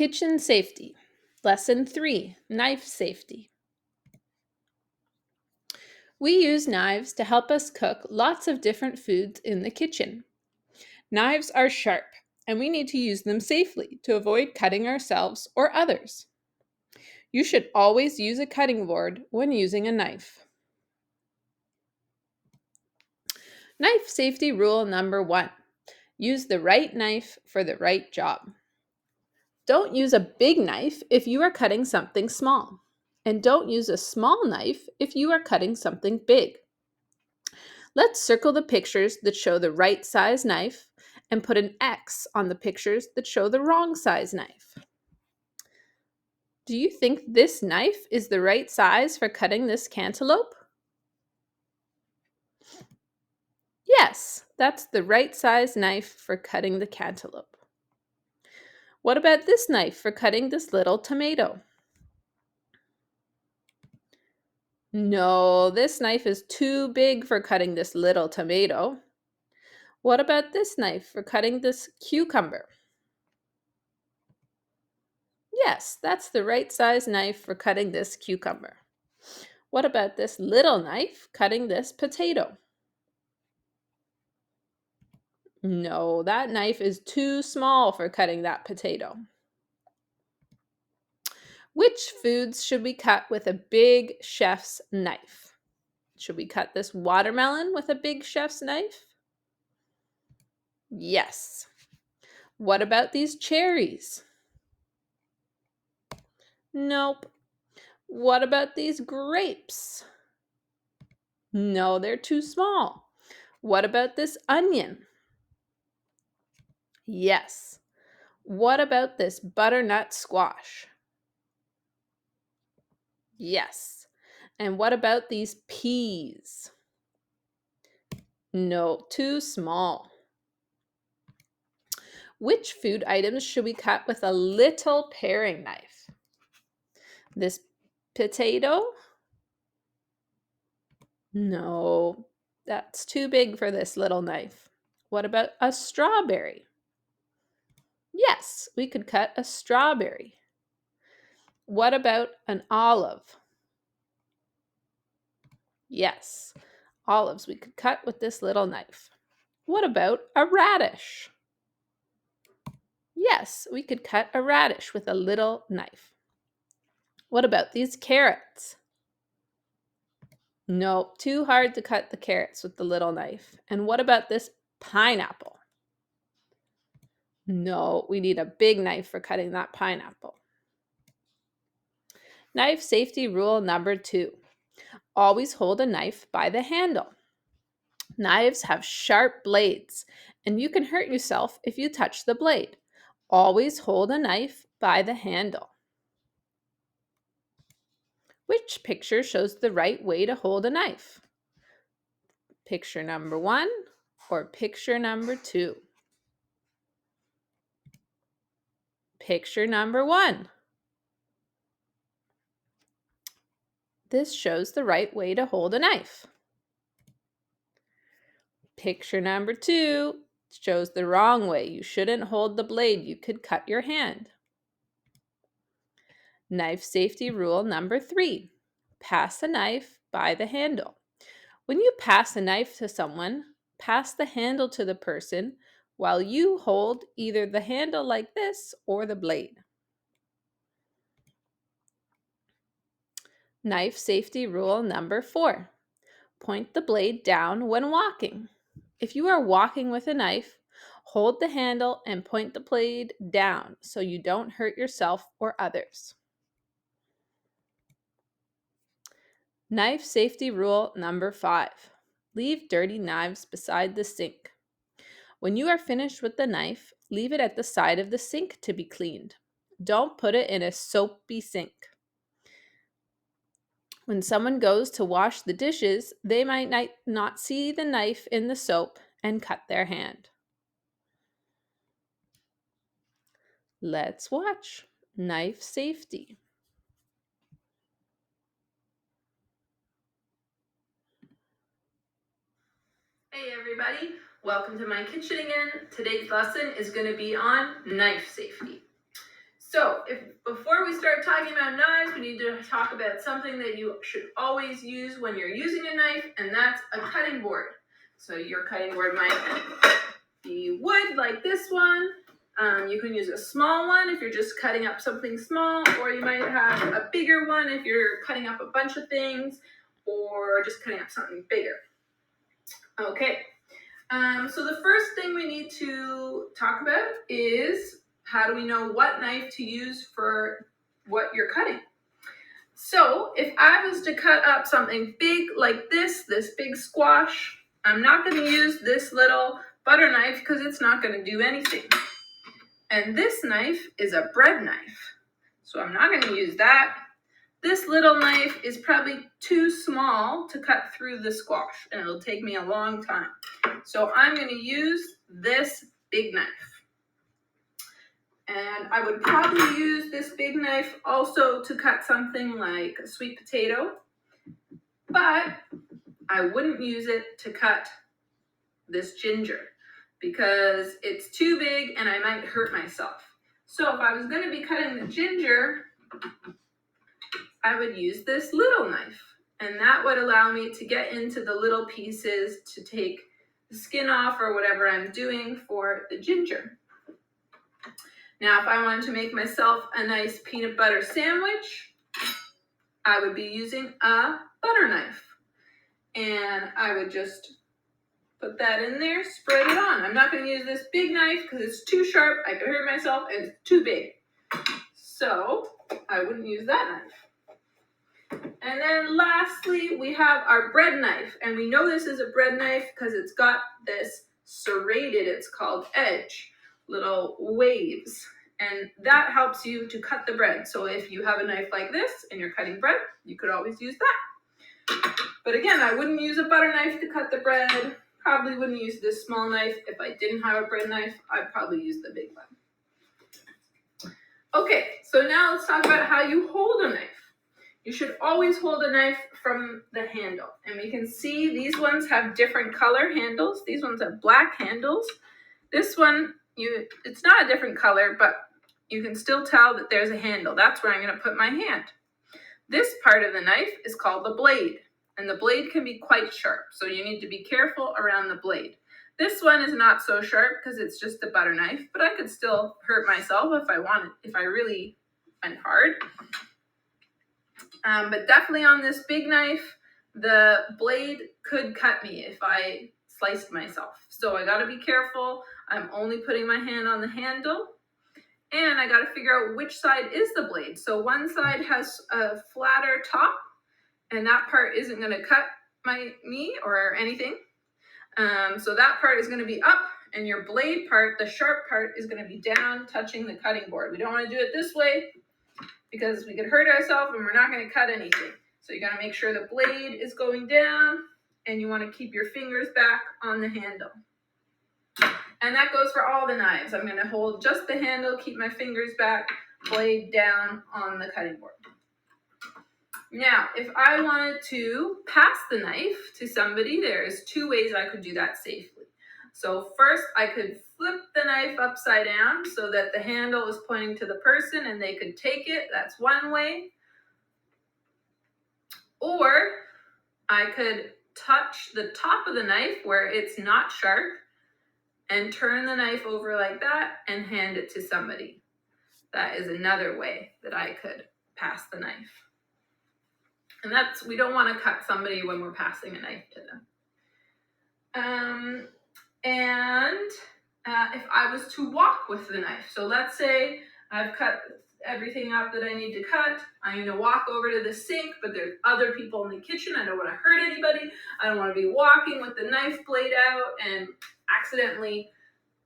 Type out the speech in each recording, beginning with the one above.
Kitchen safety. Lesson 3, knife safety. We use knives to help us cook lots of different foods in the kitchen. Knives are sharp, and we need to use them safely to avoid cutting ourselves or others. You should always use a cutting board when using a knife. Knife safety rule number 1. Use the right knife for the right job. Don't use a big knife if you are cutting something small. And don't use a small knife if you are cutting something big. Let's circle the pictures that show the right size knife and put an X on the pictures that show the wrong size knife. Do you think this knife is the right size for cutting this cantaloupe? Yes, that's the right size knife for cutting the cantaloupe. What about this knife for cutting this little tomato? No, this knife is too big for cutting this little tomato. What about this knife for cutting this cucumber? Yes, that's the right size knife for cutting this cucumber. What about this little knife cutting this potato? No, that knife is too small for cutting that potato. Which foods should we cut with a big chef's knife? Should we cut this watermelon with a big chef's knife? Yes. What about these cherries? Nope. What about these grapes? No, they're too small. What about this onion? Yes. What about this butternut squash? Yes. And what about these peas? No, too small. Which food items should we cut with a little paring knife? This potato? No, that's too big for this little knife. What about a strawberry? Yes, we could cut a strawberry. What about an olive? Yes, olives we could cut with this little knife. What about a radish? Yes, we could cut a radish with a little knife. What about these carrots? Nope, too hard to cut the carrots with the little knife. And what about this pineapple? No, we need a big knife for cutting that pineapple. Knife safety rule number 2. Always hold a knife by the handle. Knives have sharp blades, and you can hurt yourself if you touch the blade. Always hold a knife by the handle. Which picture shows the right way to hold a knife? Picture number 1 or picture number 2? Picture number 1. This shows the right way to hold a knife. Picture number 2 shows the wrong way. You shouldn't hold the blade. You could cut your hand. Knife safety rule number 3. Pass a knife by the handle. When you pass a knife to someone, pass the handle to the person while you hold either the handle like this or the blade. Knife safety rule number 4. Point the blade down when walking. If you are walking with a knife, hold the handle and point the blade down so you don't hurt yourself or others. Knife safety rule number 5. Leave dirty knives beside the sink. When you are finished with the knife, leave it at the side of the sink to be cleaned. Don't put it in a soapy sink. When someone goes to wash the dishes, they might not see the knife in the soap and cut their hand. Let's watch knife safety. Hey everybody, welcome to my kitchen again. Today's lesson is going to be on knife safety. So before we start talking about knives, we need to talk about something that you should always use when you're using a knife, and that's a cutting board. So your cutting board might be wood like this one. You can use a small one if you're just cutting up something small, or you might have a bigger one if you're cutting up a bunch of things, or just cutting up something bigger. Okay, so the first thing we need to talk about is how do we know what knife to use for what you're cutting? So if I was to cut up something big like this big squash, I'm not going to use this little butter knife because it's not going to do anything. And this knife is a bread knife, so I'm not going to use that. This little knife is probably too small to cut through the squash, and it'll take me a long time. So I'm going to use this big knife. And I would probably use this big knife also to cut something like a sweet potato, but I wouldn't use it to cut this ginger because it's too big and I might hurt myself. So if I was going to be cutting the ginger, I would use this little knife, and that would allow me to get into the little pieces to take the skin off or whatever I'm doing for the ginger. Now, if I wanted to make myself a nice peanut butter sandwich, I would be using a butter knife, and I would just put that in there, spread it on. I'm not going to use this big knife because it's too sharp, I could hurt myself, and it's too big. So I wouldn't use that knife. And then lastly, we have our bread knife. And we know this is a bread knife because it's got this serrated, it's called edge, little waves. And that helps you to cut the bread. So if you have a knife like this and you're cutting bread, you could always use that. But again, I wouldn't use a butter knife to cut the bread. Probably wouldn't use this small knife. If I didn't have a bread knife, I'd probably use the big one. Okay, so now let's talk about how you hold a knife. You should always hold a knife from the handle. And we can see these ones have different color handles. These ones have black handles. This one, it's not a different color, but you can still tell that there's a handle. That's where I'm going to put my hand. This part of the knife is called the blade. And the blade can be quite sharp, so you need to be careful around the blade. This one is not so sharp because it's just a butter knife, but I could still hurt myself if I wanted, if I really went hard. But definitely on this big knife, the blade could cut me if I sliced myself. So I gotta be careful. I'm only putting my hand on the handle, and I gotta figure out which side is the blade. So one side has a flatter top, and that part isn't gonna cut me or anything. So that part is gonna be up, and your blade part, the sharp part, is gonna be down, touching the cutting board. We don't wanna do it this way, because we could hurt ourselves and we're not going to cut anything. So you got to make sure the blade is going down, and you want to keep your fingers back on the handle. And that goes for all the knives. I'm going to hold just the handle, keep my fingers back, blade down on the cutting board. Now, if I wanted to pass the knife to somebody, there's two ways I could do that safely. So first, I could flip the knife upside down so that the handle is pointing to the person and they could take it. That's one way. Or I could touch the top of the knife where it's not sharp and turn the knife over like that and hand it to somebody. That is another way that I could pass the knife. And we don't want to cut somebody when we're passing a knife to them. If I was to walk with the knife, so let's say I've cut everything up that I need to cut, I'm going to walk over to the sink, but there's other people in the kitchen, I don't want to hurt anybody, I don't want to be walking with the knife blade out and accidentally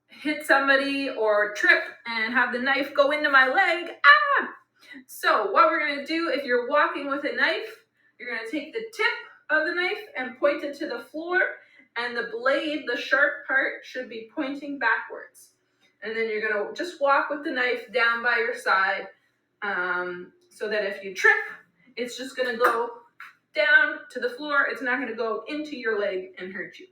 hit somebody or trip and have the knife go into my leg. So what we're going to do, if you're walking with a knife, you're going to take the tip of the knife and point it to the floor, and the blade, the sharp part, should be pointing backwards. And then you're going to just walk with the knife down by your side, so that if you trip, it's just going to go down to the floor. It's not going to go into your leg and hurt you.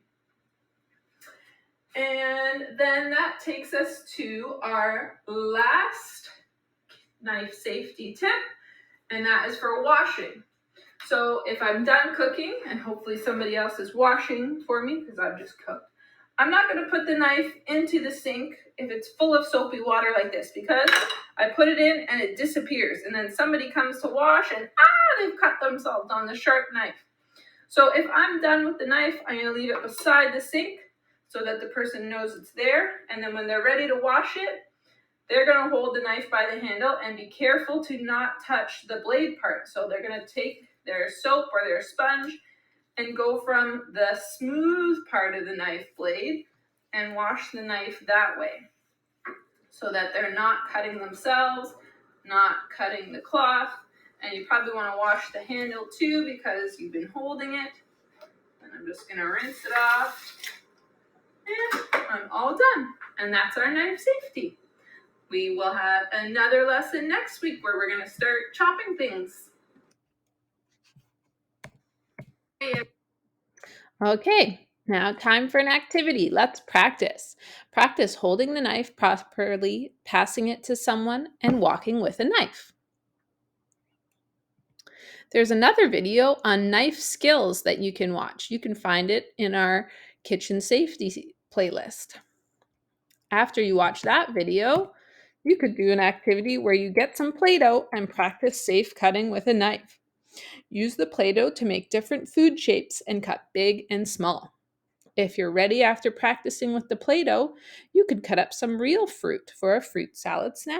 And then that takes us to our last knife safety tip, and that is for washing. So if I'm done cooking, and hopefully somebody else is washing for me because I've just cooked, I'm not going to put the knife into the sink if it's full of soapy water like this, because I put it in and it disappears, and then somebody comes to wash and they've cut themselves on the sharp knife. So if I'm done with the knife, I'm going to leave it beside the sink so that the person knows it's there, and then when they're ready to wash it, they're going to hold the knife by the handle and be careful to not touch the blade part. So they're going to take their soap or their sponge and go from the smooth part of the knife blade and wash the knife that way, so that they're not cutting themselves, not cutting the cloth. And you probably want to wash the handle too because you've been holding it. And I'm just going to rinse it off. And I'm all done. And that's our knife safety. We will have another lesson next week where we're going to start chopping things. Okay, now time for an activity. Let's practice. Practice holding the knife properly, passing it to someone, and walking with a knife. There's another video on knife skills that you can watch. You can find it in our kitchen safety playlist. After you watch that video, you could do an activity where you get some Play-Doh and practice safe cutting with a knife. Use the Play-Doh to make different food shapes and cut big and small. If you're ready after practicing with the Play-Doh, you could cut up some real fruit for a fruit salad snack.